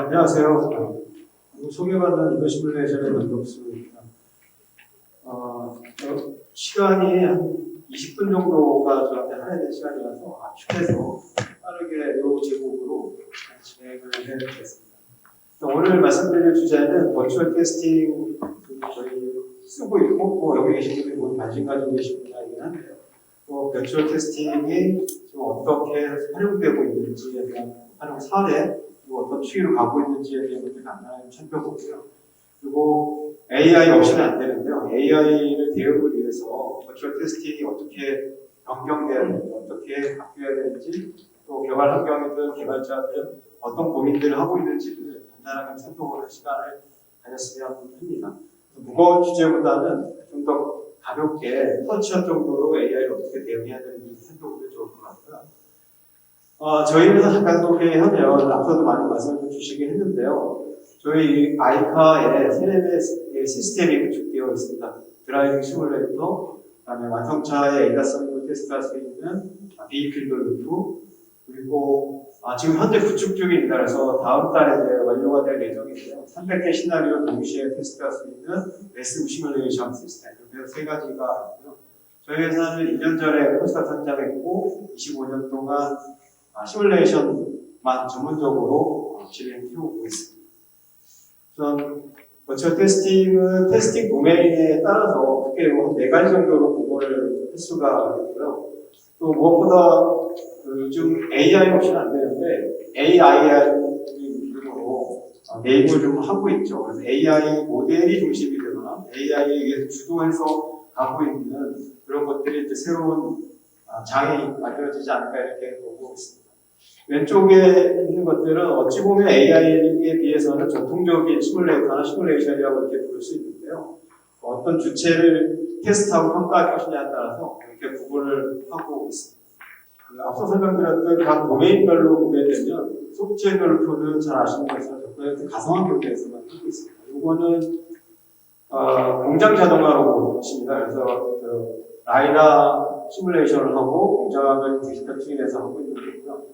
안녕하세요. 소개받는 이거 시뮬레이션의 변덕수입니다. 시간이 한 20분 정도가 저한테 할애된 시간이라서 압축해서 빠르게 이 제목으로 진행을 해드리겠습니다. 오늘 말씀드릴 주제는 버추얼 테스팅 저희 쓰고 있고 여기 계신 분들이 모두 관심 가지고 계신 분이긴 한데요. 버추얼 테스팅이 지금 어떻게 활용되고 있는지에 대한 활용 사례, 그리고 어떤 추이로 가고 있는지에 대한 것을 간단하게 살펴보고요. 그리고 AI 없이는 안 되는데요. AI를 대응을 위해서 버추얼 테스팅이 어떻게 변경돼야 되는지, 어떻게 바뀌어야 되는지, 또 개발 환경이든 개발자들은 어떤 고민들을 하고 있는지를 간단하게 살펴보는 시간을 가졌으면 합니다. 무거운 주제보다는 좀 더 가볍게 터치한 정도로 AI를 어떻게 대응해야 되는지 살펴보면 좋을 것 같고요. 저희 회사 잠깐 소개하면 앞서도 많은 말씀을 주시긴 했는데요. 저희 아이카에 3개의 시스템이 구축되어 있습니다. 드라이빙 시뮬레이터, 그다음에 완성차의 ADAS를 테스트할 수 있는 베이클 루프, 그리고 지금 현재 구축 중입니다. 그래서 다음 달에 이제 완료가 될 예정인데요. 300개 시나리오 동시에 테스트할 수 있는 매시브 시뮬레이션 시스템, 그래서 3가지가 있고요. 저희 회사는 2년 전에 코스타 선정했고 25년 동안 시뮬레이션만 전문적으로 진행해오고 있습니다. 우선 버추얼 테스팅은 테스팅 도메인에 따라서 크게 4가지 정도로 구분을 할 수가 있고요. 또 무엇보다 요즘 AI 없이는 안 되는데 AI로 네임을 좀 하고 있죠. 그래서 AI 모델이 중심이 되거나 AI에 주도해서 가고 있는 그런 것들이 이제 새로운 장이 만들어지지 않을까 이렇게 보고 있습니다. 왼쪽에 있는 것들은 어찌 보면 AI에 비해서는 전통적인 시뮬레이터나 시뮬레이션이라고 이렇게 부를 수 있는데요. 어떤 주체를 테스트하고 평가할 것이냐에 따라서 이렇게 구분을 하고 있습니다. 앞서 설명드렸던 각 도메인별로 보게 되면 소프트웨어별로 표는 잘 아시는 것처럼 가상환경 대해서만 하고 있습니다. 이거는 공장 자동화로 보십니다. 그래서 라이다 시뮬레이션을 하고 공장을 디지털 트윈에서 하고 있는 거고요.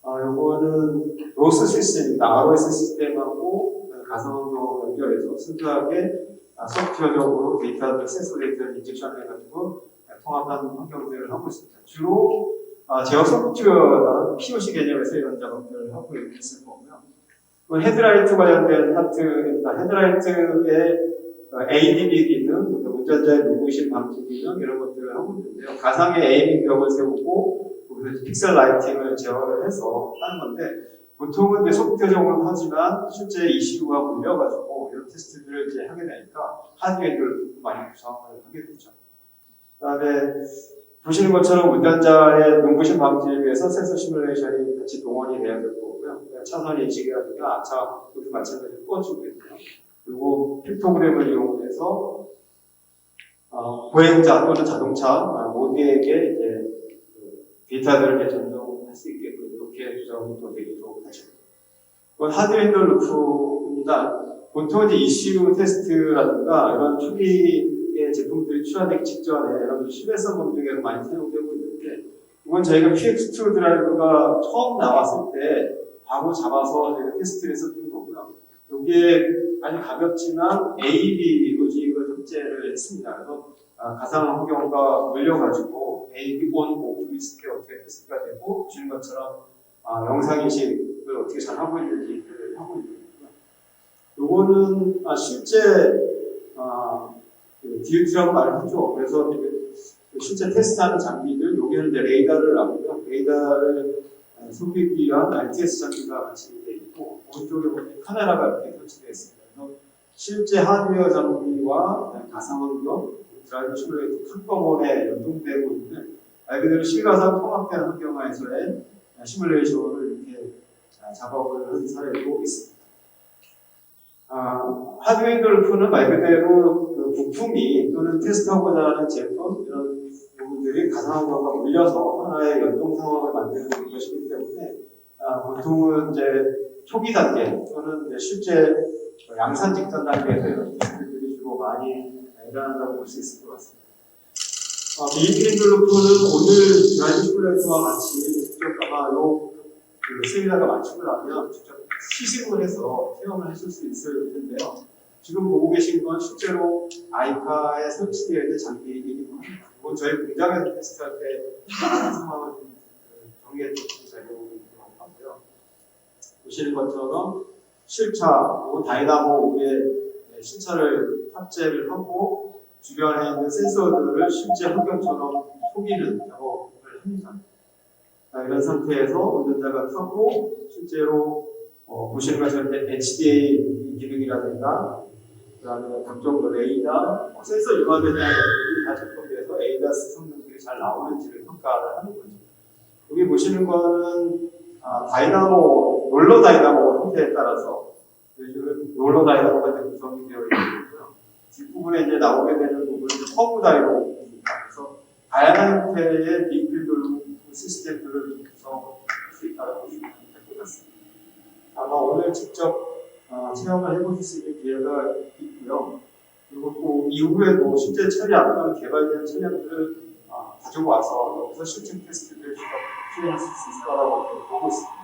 요거는 로스 시스템입니다. ROS 시스템하고 가상환경 연결해서 순수하게 소프트웨어적으로 데이터를 센서 데이터를 인젝션 해가지고 통합한 환경들을 하고 있습니다. 주로 제어 소프트웨어나 POC 개념에서 이런 작업들을 하고 있을 거고요. 헤드라이트 관련된 파트입니다. 헤드라이트에 ADB 기능, 운전자의 눈부심 방지 기능 이런 것들을 하고 있는데요. 가상의 에이밍 벽을 세우고 거기서 픽셀 라이팅을 제어를 해서 하는 건데 보통은 이제 소프트웨어적으로 하지만 실제 이슈가 몰려가지고 이런 테스트들을 이제 하게 되니까 하드웨어를 많이 구성을 하게 되죠. 그다음에 보시는 것처럼 운전자의 눈부심 방지를 위해서 센서 시뮬레이션이 같이 동원이 돼야 될 거고요. 차선 인식이라든가 앞차도 마찬가지로 꺼주고 있고요. 그리고 픽토그램을 이용해서 보행자 또는 자동차 모두에게 이제 데이터들을 전송할 수 있게끔 이렇게 구성이 또 되기도 하죠. 이건 하드웨어 루프입니다. 보통 이제 이슈 테스트라든가 이런 초기의 제품들이 출하되기 직전에 이런 심해성 검증에서 많이 사용되고 있는데 이건 저희가 PX2 드라이브가 처음 나왔을 때 바로 잡아서 저희가 테스트를 했었던 거고요. 여기에 아주 가볍지만 AB 로직을 탑재를 했습니다. 그래서 가상 환경과 물려가지고 AB on, off 있을 때 어떻게 테스트가 되고 보시는 것처럼 영상 인식을 어떻게 잘 하고 있는지 하고 있는 거고요. 요거는 실제 DUT라고 말을 하죠. 그래서 실제 테스트하는 장비들, 여기는 이제 레이더를 하고요. 레이더를 섭입하기 위한 RTS 장비가 같이 되어 있고 오른쪽에 보면 카메라가 이렇게 설치되어 있습니다. 그래서 실제 하드웨어 장비와 가상환경, 드라이브 시뮬레이터 한꺼번에 연동되고 있는 말 그대로 실가상 통합된 환경에서의 시뮬레이션을 이렇게 작업을 한 사례도 있습니다. 하드웨어 루프는 말 그대로 그 부품이 또는 테스트하고자 하는 제품 이런 부분들이 가상환경과 물려서 하나의 연동 상황을 만드는 것이기 때문에 보통은 이제 초기 단계 또는 이제 실제 양산 직전 단계에서 이런 테스트들이 주로 많이 일어난다고 볼 수 있을 것 같습니다. 비히클 루프는 오늘 드라이브 시뮬레이터와 같이 직접 아마 그 세미나가 마치고 나면 직접 시식을 해서 체험을 하실 수 있을 텐데요. 지금 보고 계신 건 실제로 아이카에 설치되어 있는 장비이긴 합니다. 이건 저희 공장에서 테스트할 때 상황을 정리했던 자료이기도 하고요. 보시는 것처럼 실차, 다이나모 위에 실차를 탑재를 하고 주변에 있는 센서들을 실제 환경처럼 속이는 작업을 합니다. 이런 상태에서 운전자가 타고 실제로 보시는 것처럼 HDA 기능이라든가 그다음에 각종 레이더, 센서 융합에 대한 것들이 다 접근돼서 ADAS 성능들이 잘 나오는지를 평가를 하는 거죠. 여기 보시는 거는 다이나모, 롤러 다이나모 형태에 따라서 요즘은 롤러 다이나모가 구성이 되어 있고요. 뒷부분에 이제 나오게 되는 부분은 커브 다이나모입니다. 그래서 다양한 형태의 비필 시스템들을 구성할 수 있다고 보시면 될 것 같습니다. 아마 오늘 직접 체험을 해보실 수 있는 기회가 있고요. 그리고 또 이후에도 실제 차량 또는 개발된 차량들을 가지고 와서 여기서 실증 테스트를 수행할 수 있을 거라고 보고 있습니다.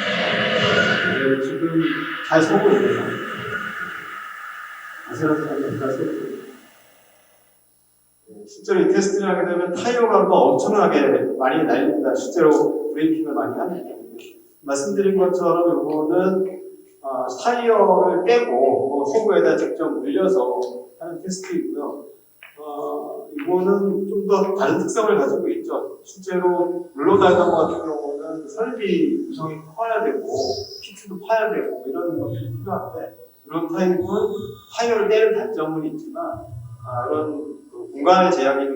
네, 지금 잘 서고 있네요. 아슬아슬하게 잘 서고 있습니다. 실제로 이 테스트를 하게 되면 타이어가 엄청나게 많이 날립니다. 실제로 브레이킹을 많이 하기 때문에. 말씀드린 것처럼 이거는 타이어를 빼고 허브에다 직접 물려서 하는 테스트이고요. 이거는 좀 더 다른 특성을 가지고 있죠. 실제로 롤러다이나모 같은 경우는 설비 구성이 커야 되고 피트도 파야 되고 이런 것들이 필요한데 이런 타입은 타이어를 떼는 단점은 있지만 이런 공간의 제약이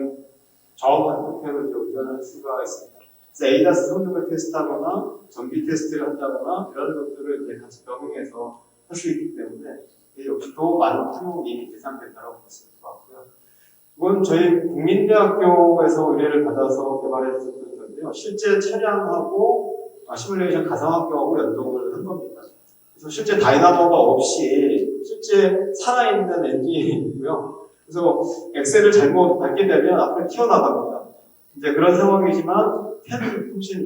저음한 형태로 운전할 수가 있습니다. 그래서 ADAS 성능을 테스트하거나 전기 테스트를 한다거나 이런 것들을 이제 같이 병행해서 할 수 있기 때문에 역시 더 많은 활용이 예상된다고 볼 수 있을 것 같고요. 이건 저희 국민대학교에서 의뢰를 받아서 개발했었던 건데요. 실제 차량하고 시뮬레이션 가상환경하고 연동을 한 겁니다. 그래서 실제 다이나모가 없이 실제 살아있는 엔진이고요. 그래서 엑셀을 잘못 밟게 되면 앞으로 튀어나갑니다. 이제 그런 상황이지만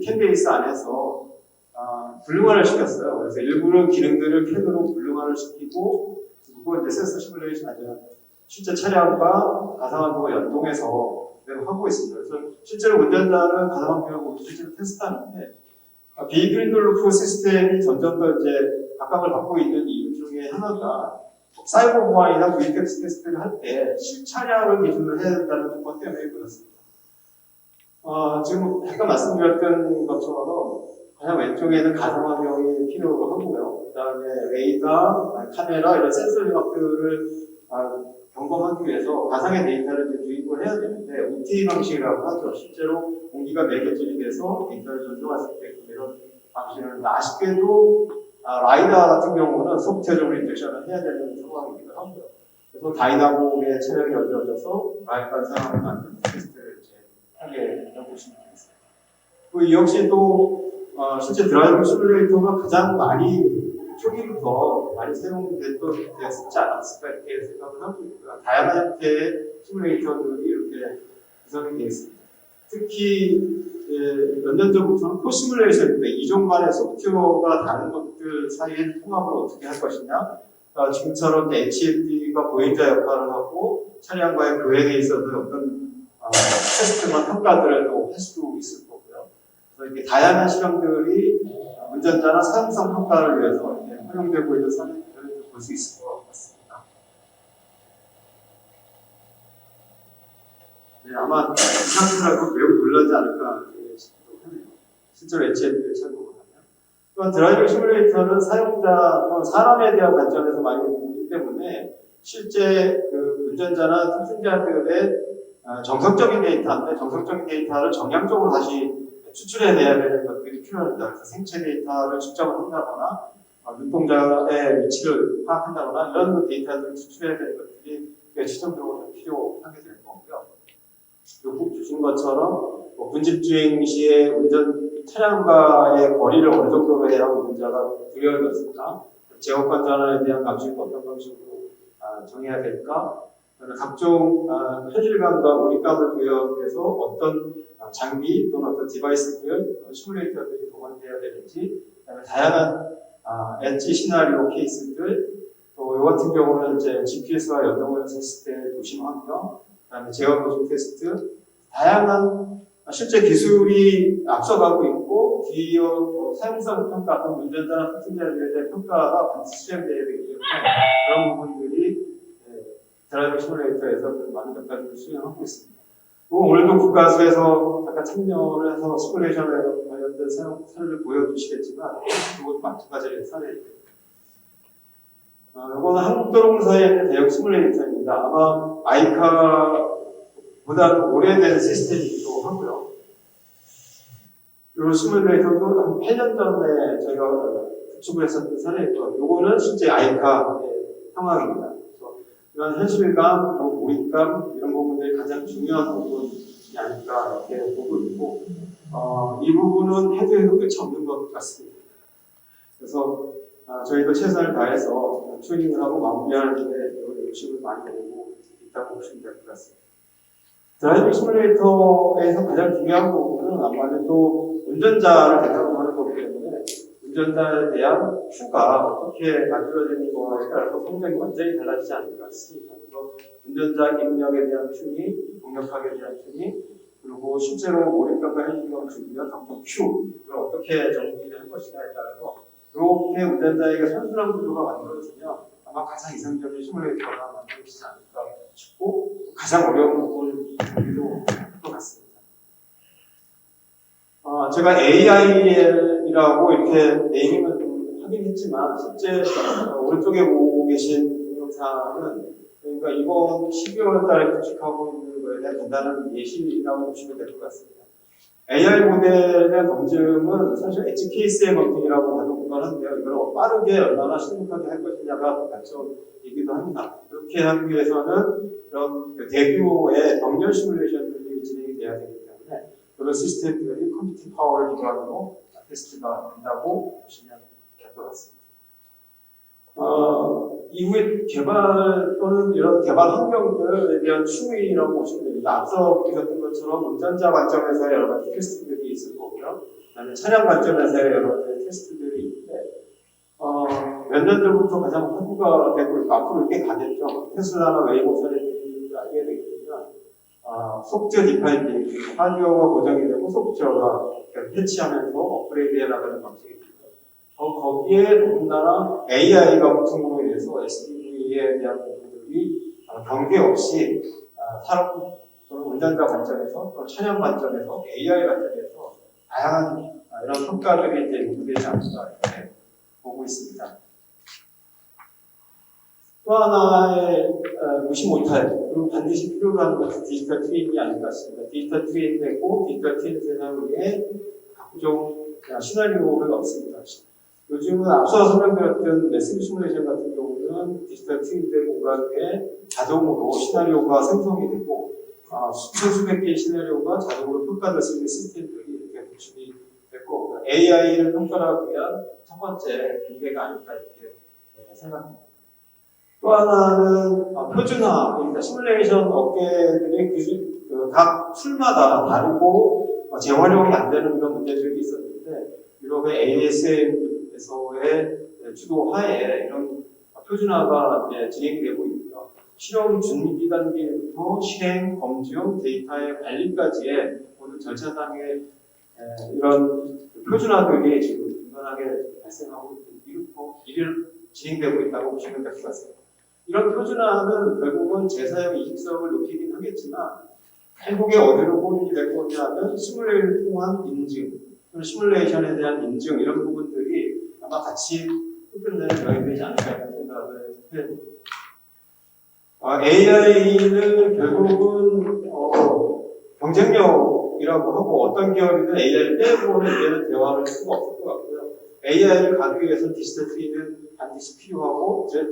캔베이스 안에서 불능화를 시켰어요. 그래서 일부러 기능들을 캔으로 불능화를 시키고 그리고 이제 센서 시뮬레이션 아니면 실제 차량과 가상환경을 연동해서 그대로 하고 있습니다. 그래서 실제로 운전자는 가상환경을 실제로 테스트하는데 비이클 인돌루프 시스템이 점점 더 이제 각광을 받고 있는 이유 중에 하나가 사이버 보안이나 VTX 테스트를 할 때 실차량을 기준으로 해야 된다는 조건 때문에 그렇습니다. 지금 아까 말씀드렸던 것처럼 가장 왼쪽에는 가상환경이 필요로 하고요. 그 다음에 레이더, 카메라 이런 센서 융합들을 점검하기 위해서 가상의 데이터를 이제 주입을 해야 되는데 OTA 방식이라고 하죠. 실제로 공기가 매개질이 돼서 데이터를 전송할 수 있게끔 이런 방식을 아쉽게도 라이더 같은 경우는 소프트웨어적으로 인젝션을 해야 되는 상황이기도 하고요. 그래서 다이나모의 체력이 얹어져서 라이브한 상황을 만드는 테스트를 이제 하게 해보시면 되겠습니다. 이 역시 또 실제 드라이브 시뮬레이터가 가장 많이 초기부터 많이 사용됐지 않았을까 이렇게 생각을 하고 있고요. 다양한 형태의 시뮬레이터들이 이렇게 구성이 되어 있습니다. 특히 몇 년 전부터는 포시뮬레이션인데 이종 간의 소프트웨어가 다른 것들 사이의 통합을 어떻게 할 것이냐. 지금처럼 HFD가 보행자 역할을 하고 차량과의 교행에 있어서 어떤 테스트만 평가들을 또 할 수 있을 거고요. 그래서 이렇게 다양한 실험들이 운전자나 사용성 평가를 위해서 이렇게 활용되고 있는 사례들을 볼 수 있을 것 같습니다. 네, 아마 이 상태라고 매우 놀라지 않을까 싶기도 하네요. 실제로 HFD를 착용을 하면. 또한 드라이빙 시뮬레이터는 사용자, 사람에 대한 관점에서 많이 보기 때문에 실제 그 운전자나 탑승자들의 정석적인 데이터인데 정석적인 데이터를 정량적으로 다시 추출해내야 되는 것들이 필요합니다. 그래서 생체 데이터를 측정을 한다거나 눈동자의 위치를 파악한다거나 이런 데이터들을 추출해야 되는 것들이 시점적으로 필요하게 될 거고요. 그리고 주신 것처럼 분집주행 시에 차량과의 거리를 어느 정도로 해야 운전자가 두려움이 없을까? 제어관 전환에 대한 감식을 어떤 방식으로 정해야 될까? 각종 현실감과 몰입감을 부여해서 어떤 장비 또는 어떤 디바이스들, 시뮬레이터들이 동원되어야 되는지, 그다음에 다양한 엣지 시나리오 케이스들, 또 이 같은 경우는 이제 GPS와 연동을 했을 때 도심 환경, 그다음에 제어 도중 테스트, 다양한 실제 기술이 앞서가고 있고 기업 사용성 평가 또는 운전자나 탑승자들에 대한 평가가 반드시 수행되어야 되기 때문에 그런 부분들이 드라이빙 시뮬레이터에서 많은 역할을 수행하고 있습니다. 오늘도 국가수에서 잠깐 참여를 해서 시뮬레이션에 관련된 사례를 보여주시겠지만 그것도 마찬가지의 사례입니다. 이거는 한국도로공사에 있는 대형 시뮬레이터입니다. 아마 아이카보다는 오래된 시스템이기도 하고요. 이 시뮬레이터도 한 8년 전에 저희가 구축을 했었던 사례이고요. 이거는 실제 아이카의 상황입니다. 그래서 이런 현실감, 그리고 몰입감 이런 부분들이 가장 중요한 부분이 아닐까 이렇게 보고 있고, 이 부분은 해도 끝이 없는 것 같습니다. 그래서 저희도 최선을 다해서 튜닝을 하고 마무리하는데 욕심을 많이 내고 있다고 보시면 될 것 같습니다. 드라이빙 시뮬레이터에서 가장 중요한 부분은 아무래도 운전자를 대상으로 하는 거기 때문에 운전자에 대한 큐가 어떻게 만들어지는 거에 따라서 성적이 완전히 달라지지 않을까 싶습니다. 그래서 운전자 입력에 대한 튜닝, 동력학에 대한 튜닝, 그리고 실제로 몰입감과 현실감을 주기 위한 각종 큐를 어떻게 정리를 할 것이냐에 따라서 이렇게 운전자에게 선순환 구조가 만들어지면 아마 가장 이상적인 시뮬레이터가 만들어지지 않을까 싶고 가장 어려운 부분이기도 할 것 같습니다. 제가 AI라고 이렇게 네이밍을 하긴 했지만 실제 오른쪽에 보고 계신 동영상은 그러니까 이번 12월 달에 구축하고 있는 거에 대한 간단한 예시라고 보시면 될 것 같습니다. AI 모델에 대한 검증은 사실 엣지 케이스의 검증이라고 하는 하는데요. 이걸 빠르게 얼마나 신속하게 할 것이냐가 관점이기도 합니다. 그렇게 하기 위해서는 그런 대규모의 병렬 시뮬레이션들이 진행이 돼야 되기 때문에 그런 시스템들이 컴퓨팅 파워를 기반으로 테스트가 된다고 보시면 될 것 같습니다. 이후에 개발 또는 이런 개발 환경들에 대한 추이라고 보시면 됩니다. 앞서 보셨던 것처럼 운전자 관점에서의 여러 가지 테스트들이 있을 거고요. 그다음에 차량 관점에서의 여러 가지 테스트들이 있는데 몇 년 전부터 가장 확보가 되고 있고 앞으로 이렇게 가겠죠. 테슬라나 웨이모 사례들이 알게 되게 되면 소프트웨어 디파인드, 하드웨어가 고정이 되고 소프트웨어가 패치하면서 업그레이드해 나가는 방식입니다. 거기에 더군다나 AI가 부품으로 인해서 SDV에 대한 부분들이 경계없이 사람 또는 운전자 관점에서 또는 차량 관점에서 AI 관점에서 다양한 이런 평가들이 이제 요구되지 않을까 이렇게 보고 있습니다. 또 하나의 무시 못할 그리고 반드시 필요로 하는 것은 디지털 트윈이 아닐까 싶습니다. 디지털 트윈이 되고 디지털 트윈 세상에 각종 시나리오를 넣습니다. 요즘은 앞서 설명드렸던 매스브 시뮬레이션 같은 경우는 디지털 트윈들 공간에 자동으로 시나리오가 생성이 되고 수천 수백 개의 시나리오가 자동으로 평가될 수 있는 시스템들이 이렇게 구축이 됐고 AI를 평가하기 위한 첫 번째 공개가 아닐까 이렇게 생각합니다. 또 하나는 표준화입니다. 시뮬레이션 업계들이 각 툴마다 다르고 재활용이 안 되는 그런 문제들이 있었는데 유럽의 ASM에서의 주도하에 이런 표준화가 진행이 되고 있고요. 실험 준비 단계부터 실행, 검증, 데이터의 관리까지의 모든 절차상의 이런 표준화들이 지금 빈번하게 발생하고 있고 진행되고 있다고 보시면 될 것 같습니다. 이런 표준화는 결국은 재사용 이익성을 높이긴 하겠지만 결국에 어디로 꼬리를 낼 거냐면 시뮬레이션을 통한 인증, 시뮬레이션에 대한 인증 이런 부분들이 아마 같이 끝내는 여행이 되지 않을까 하는 생각을 해봅니다. AI는 결국은 경쟁력이라고 하고 어떤 기업이든 AI를 빼고는 이제는 대화를 할 수가 없을 것 같고요. AI를 가기 위해서 디지털 트윈은 반드시 필요하고 이제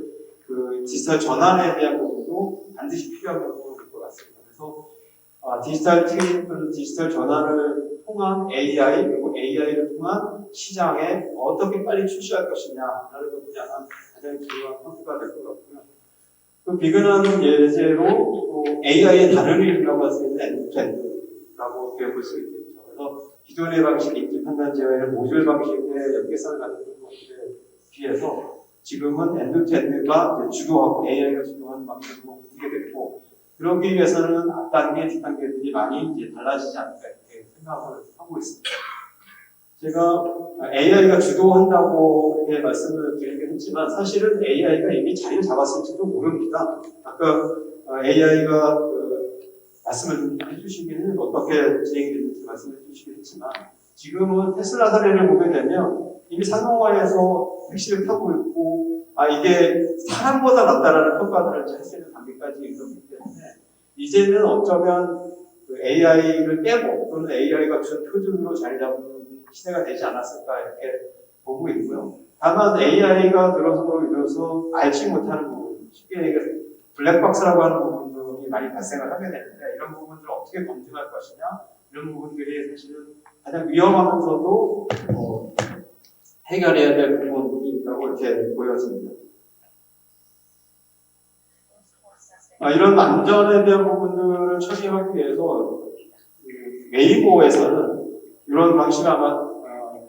그 디지털 전환에 대한 부분도 반드시 필요한 부분일 것 같습니다. 그래서 디지털 트윈 또는 디지털 전환을 통한 AI 그리고 AI를 통한 시장에 어떻게 빨리 출시할 것이냐라는 부분이 가장 중요한 포인트가 될 것 같고요. 그 비근한 예제로 AI의 다른 이름이라고 할 수 있는 엔드투엔드라고 볼 수 있겠죠. 그래서 기존의 방식, 인지 판단 제어의 모듈 방식의 연계성을 갖는 것들에 비해서 지금은 엔드투엔드가 주도하고 AI가 주도하는 방식으로 바뀌게 됐고, 그러기 위해서는 앞단계, 뒷단계들이 많이 이제 달라지지 않을까 이렇게 생각을 하고 있습니다. 제가 AI가 주도한다고 이렇게 말씀을 드리긴 했지만 사실은 AI가 이미 자리를 잡았을지도 모릅니다. 아까 AI가 말씀을 해주시기는 어떻게 진행이 되는지 말씀을 해주시긴 했지만 지금은 테슬라 사례를 보게 되면 이미 상용화해서 택시를 타고 있고 이게 사람보다 낫다라는 평가들을 할 수 있는 단계까지 이르기 때문에 이제는 어쩌면 AI를 빼고 또는 AI가 준 표준으로 자리 잡는 시대가 되지 않았을까 이렇게 보고 있고요. 다만 AI가 들어서로 인해서 알지 못하는 부분, 쉽게 얘기해서 블랙박스라고 하는 부분들이 많이 발생을 하게 되는데 이런 부분들을 어떻게 검증할 것이냐 이런 부분들이 사실은 가장 위험하면서도 해결해야 될 부분이 있다고 이렇게 보여집니다. 이런 안전에 대한 부분들을 처리하기 위해서 웨이모에서는 이런 방식을 아마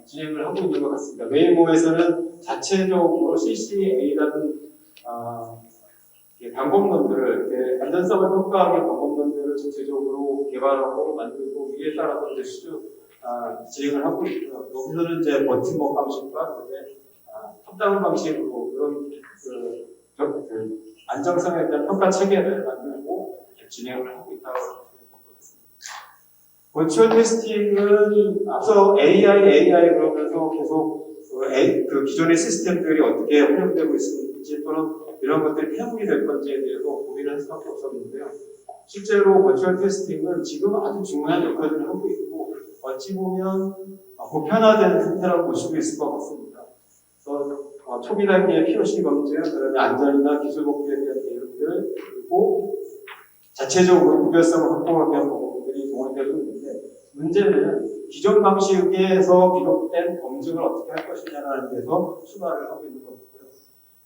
진행을 하고 있는 것 같습니다. 웨이모에서는 자체적으로 CCA라는 방법론들을 안전성을 평가하는 방법론들을 전체적으로 개발하고 만들고 이에 따라서 이제 진행을 하고 있고요. 여기서는 이제 버팀목 방식과 그다음에 탑다운 방식으로 그런 안정성에 대한 평가 체계를 만들고 진행을 하고 있다고 보시면 될 것 같습니다. 버추얼 테스팅은 앞서 AI 그러면서 계속 그 기존의 시스템들이 어떻게 활용되고 있는지 또는 이런 것들이 폐업이 될 건지에 대해서 고민을 할 수밖에 없었는데요. 실제로 버추얼 테스팅은 지금 아주 중요한 역할을 하고 있고 어찌 보면 보편화된 상태라고 볼 수도 있을 것 같습니다. 그래서 초기 단계의 POC 검증, 그다음에 안전이나 기술 복귀에 대한 내용들 그리고 자체적으로 구별성을 확보하기 위한 방법들이 동원되고 있는데 문제는 기존 방식에서 비롯된 검증을 어떻게 할 것이냐라는 데서 출발을 하고 있는 거고요.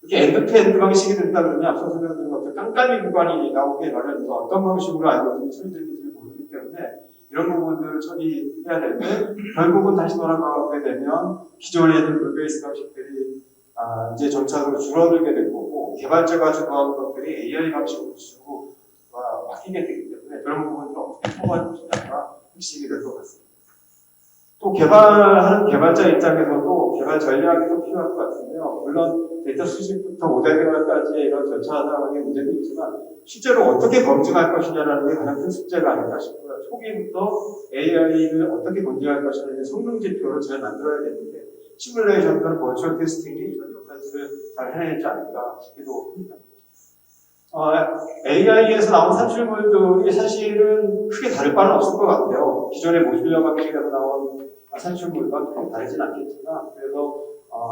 이렇게 엔드-투-엔드 방식이 된다 그러면 앞서 설명드린 것처럼 깜깜이 구간이 나오게 마련해서 어떤 방식으로 알고리즘이 처리되는지 모르기 때문에 이런 부분들을 처리해야 되는데 결국은 다시 돌아가게 되면 기존에 있는 룰베이스 방식들이 이제 점차적으로 줄어들게 될 거고 개발자가 주도하는 것들이 AI 방식으로 주고 바뀌게 되기 때문에 그런 부분들을 어떻게 통과할 것이냐가 핵심이 될 것 같습니다. 또 개발하는 개발자 입장에서도 개발 전략이 좀 필요할 것 같은데요. 물론 데이터 수집부터 모델 개발까지의 이런 절차상의 문제도 있지만 실제로 어떻게 검증할 것이냐라는 게 가장 큰 숙제가 아닐까 싶고요. 초기부터 AI를 어떻게 검증할 것이냐는 성능 지표를 잘 만들어야 되는데 시뮬레이션 또는 버추얼 테스팅이 이런 역할들을 잘 해내지 않을까 싶기도 합니다. AI에서 나온 산출물들이 사실은 크게 다를 바는 없을 것 같아요. 기존의 모듈러 방식에서 나온 산출물과 크게 다르진 않겠지만 그래서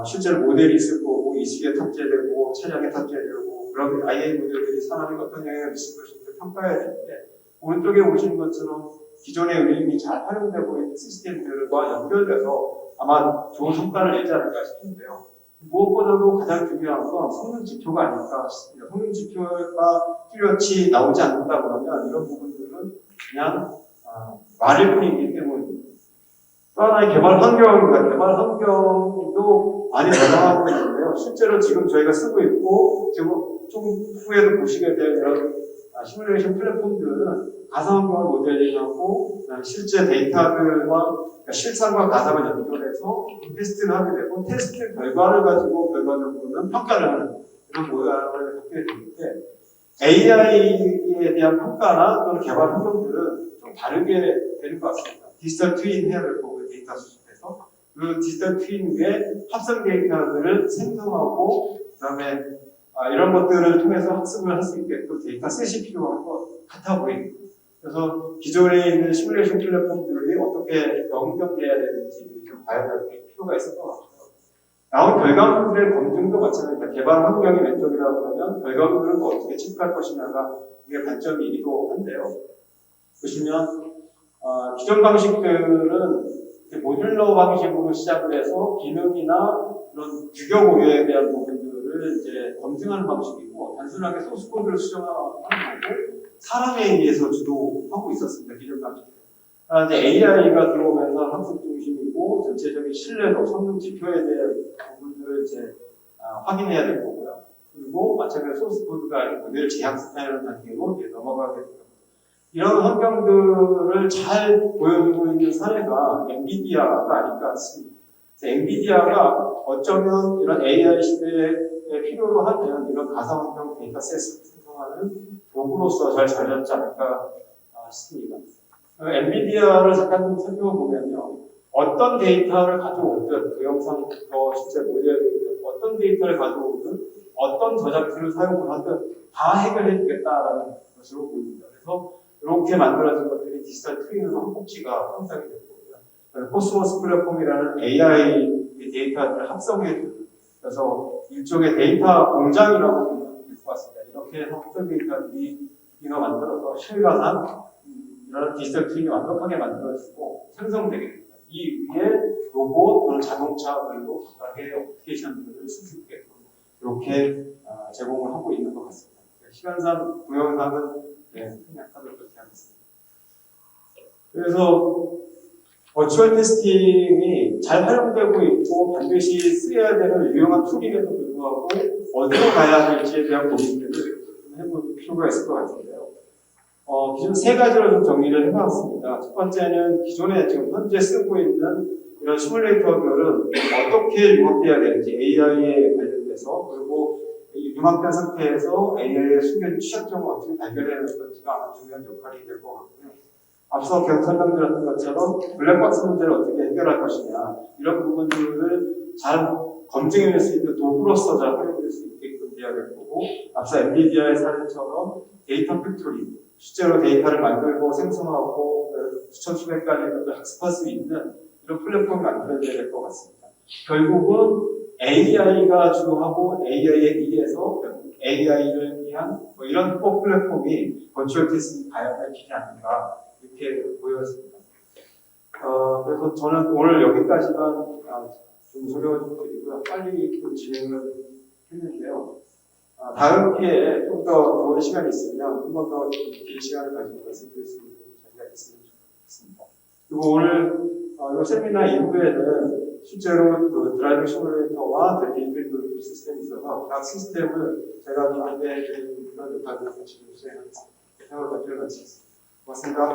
실제로 모델이 있을 거고 이식에 탑재되고 차량에 탑재되고 그런 AI 모델들이 사람에 어떤 영향을 미칠 것인지 평가해야 되는데 오른쪽에 보시는 것처럼 기존의 이미 잘 활용되고 있는 시스템들과 연결돼서 아마 좋은 성과를 내지 않을까 싶은데요. 무엇보다도 가장 중요한 건 성능 지표가 아닐까 싶습니다. 성능 지표가 뚜렷이 나오지 않는다 그러면 이런 부분들은 그냥 말일 뿐이기 때문입니다. 또 하나의 개발 환경입니다. 개발 환경도 많이 변화하고 있는데요. 실제로 지금 저희가 쓰고 있고 지금 좀 후에도 보시게 될 이런 시뮬레이션 플랫폼들은 가상환경을 모델링하고 실제 데이터들과 실상과 가상을 연결해서 테스트를 하게 되고 테스트 결과를 가지고 결과적으로는 평가를 하는 이런 모양을 갖게 되는데 AI에 대한 평가나 또는 개발 환경들은 좀 다르게 되는 것 같습니다. 디지털 트윈 해야 될 거고요. 데이터 수집해서 그 디지털 트윈 위에 합성 데이터들을 생성하고 그다음에 이런 것들을 통해서 학습을 할 수 있게끔 데이터 셋이 필요한 것 같아 보입니다. 그래서 기존에 있는 시뮬레이션 플랫폼들이 어떻게 연결돼야 되는지 좀 봐야 될 필요가 있을 것 같고요. 나온 결과물들의 검증도 마찬가지입니다. 개발 환경이 왼쪽이라고 하면 결과물들은 어떻게 체크할 것이냐가 이게 관점이기도 한데요. 보시면 기존 방식들은 모듈러 방식으로 시작을 해서 기능이나 그런 규격 오류에 대한 부분들을 것들을 이제 검증하는 방식이고 단순하게 소스 코드를 수정하는 거고 사람에 의해서 주도하고 있었습니다. 기존 방식. 이제 AI가 들어오면서 학습 중심이고 전체적인 신뢰도, 성능 지표에 대한 부분들을 이제 확인해야 될 거고요. 그리고 마찬가지로 소스 코드가 모델 재학습하는 단계로 이제 넘어가게 됩니다. 이런 환경들을 잘 보여주고 있는 사례가 엔비디아가 아닐까 싶습니다. 엔비디아가 어쩌면 이런 AI 시대에 필요로 하는 이런 가상환경 데이터셋을 생성하는 도구로서 잘 자리잡지 않을까 싶습니다. 엔비디아를 잠깐 좀 살펴보면요. 어떤 데이터를 가져오든, 그 영상부터 실제 모델 데이터, 어떤 데이터를 가져오든, 어떤 저작기를 사용을 하든 다 해결해 주겠다라는 것으로 보입니다. 그래서 이렇게 만들어진 것들이 디지털 트윈으로 한 꼭지가 형성이 될 거고요. 코스모스 플랫폼이라는 AI 데이터를 합성해주는, 그래서 일종의 데이터 공장이라고 보면 될 것 같습니다. 이렇게 해서 어떤 데이터들이 우리가 만들어서 실감한 이런 디지털 트윈이 완벽하게 만들어지고 생성되게 됩니다. 이 위에 로봇 또는 자동차별로 각각의 어플리케이션들을 쓸 수 있게끔 이렇게 제공을 하고 있는 것 같습니다. 시간상 동영상은 생략하도록 그렇게 하겠습니다. 그래서 버추얼 테스팅이 잘 활용되고 있고 반드시 쓰여야 되는 유용한 툴임에도 불구하고 어디로 가야 할지에 대한 고민들을 좀 해볼 필요가 있을 것 같은데요. 기존 세 가지로 좀 정리를 해봤습니다. 첫 번째는 기존에 지금 현재 쓰고 있는 이런 시뮬레이터들은 어떻게 융합돼야 되는지 AI에 관련돼서, 그리고 융합된 상태에서 AI의 숨겨진 취약점을 어떻게 발견해야 되는지가 아주 중요한 역할이 될 것 같고요. 앞서 계속 설명드렸던 것처럼 블랙박스 문제를 어떻게 해결할 것이냐, 이런 부분들을 잘 검증해낼 수 있는 도구로서 잘 활용될 수 있게끔 돼야 될 거고, 앞서 엔비디아의 사례처럼 데이터 팩토리, 실제로 데이터를 만들고 생성하고 수천 수백 가지 것들을 학습할 수 있는 이런 플랫폼이 만들어져야 될 것 같습니다. 결국은 AI가 주도하고 AI에 의해서 AI를 위한 이런 플랫폼이 버추얼 테스팅이 가야 할 길이 아닌가 이렇게 보여집니다. 그래서 저는 오늘 여기까지만 좀 소개를 좀 드리고요. 빨리 좀 진행을 했는데요. 다음 기회에 좀 더 좋은 시간이 있으면 한 번 더 긴 시간을 가지고 말씀드릴 수 있는 자리가 있으면 좋겠습니다. 그리고 오늘 이 세미나 이후에는 실제로 그 드라이빙 시뮬레이터와 데이터를 시스템이 있어서 각 시스템을 제가 좀 안내해 드리는 그런 역할을 같이 수행하겠습니다. 오늘 발표를 마치겠습니다. 고맙습니다.